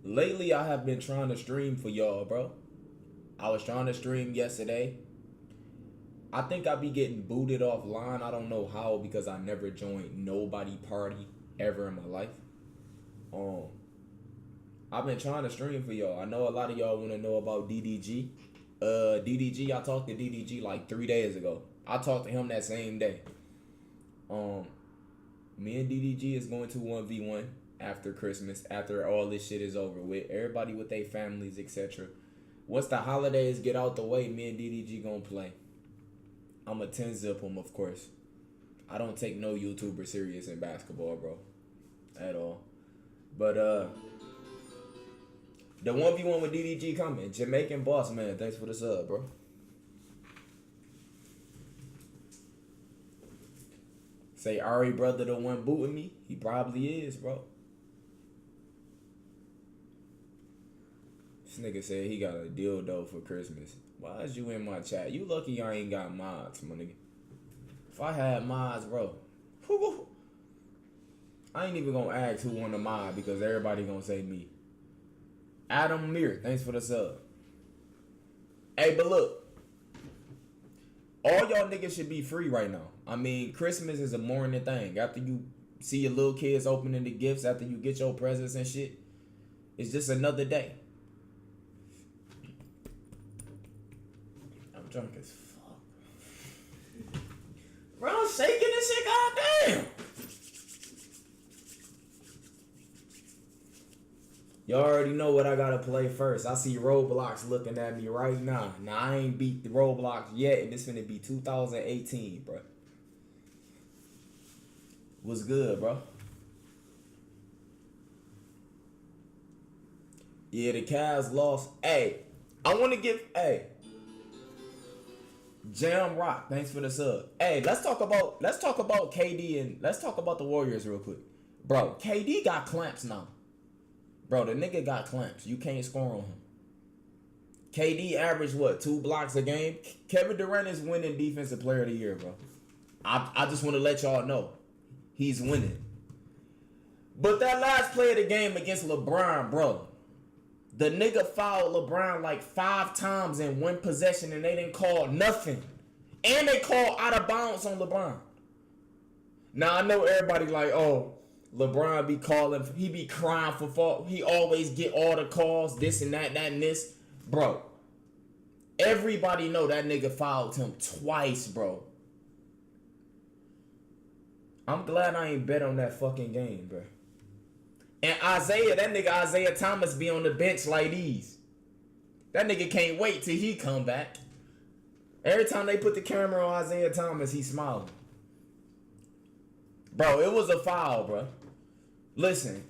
Lately, I have been trying to stream for y'all, bro. I was trying to stream yesterday. I think I be getting booted offline. I don't know how because I never joined nobody party ever in my life. Um, I've been trying to stream for y'all. I know a lot of y'all want to know about DDG. DDG, I talked to DDG like 3 days ago. I talked to him that same day. Me and DDG is going to 1v1 after Christmas, after all this shit is over with. Everybody with their families, etc. Once the holidays get out the way, me and DDG gonna play. I'ma 10-zip him, of course. I don't take no YouTuber serious in basketball, bro. At all. But, the 1v1 with DDG coming. Jamaican boss, man. Thanks for the sub, bro. Say Ari brother the one booting me? He probably is, bro. This nigga said he got a dildo for Christmas. Why is you in my chat? You lucky I ain't got mods, my nigga. If I had mods, bro. I ain't even gonna ask who won the mod because everybody gonna say me. Adam Lear, thanks for the sub. Hey, but look. All y'all niggas should be free right now. I mean, Christmas is a morning thing. After you see your little kids opening the gifts, after you get your presents and shit, it's just another day. I'm drunk as fuck. Bro, I'm shaking this shit, goddamn. Y'all already know what I gotta play first. I see Roblox looking at me right now. Now, I ain't beat the Roblox yet, and this finna be 2018, bro. What's good, bro? Yeah, the Cavs lost. Hey, I want to give. Hey, Jam Rock, thanks for the sub. Hey, let's talk about KD and let's talk about the Warriors real quick, bro. KD got clamps now. Bro, the nigga got clamps. You can't score on him. KD averaged, what, 2 blocks a game? Kevin Durant is winning Defensive Player of the Year, bro. I just want to let y'all know. He's winning. But that last play of the game against LeBron, bro. The nigga fouled LeBron like 5 times in 1 possession and they didn't call nothing. And they called out of bounds on LeBron. Now, I know everybody like, oh, LeBron be calling, he be crying for fault. He always get all the calls, this and that and this. Bro, everybody know that nigga fouled him twice, bro. I'm glad I ain't bet on that fucking game, bro. And Isaiah, that nigga Isaiah Thomas be on the bench like these. That nigga can't wait till he come back. Every time they put the camera on Isaiah Thomas, he smiling. Bro, it was a foul, bro. Listen,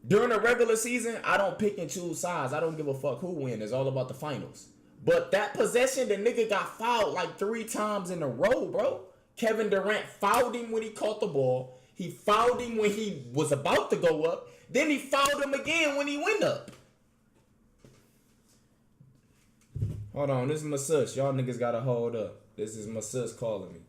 during the regular season, I don't pick and choose sides. I don't give a fuck who wins. It's all about the finals. But that possession, the nigga got fouled like 3 times in a row, bro. Kevin Durant fouled him when he caught the ball. He fouled him when he was about to go up. Then he fouled him again when he went up. Hold on, this is my sus. Y'all niggas gotta hold up. This is my sus calling me.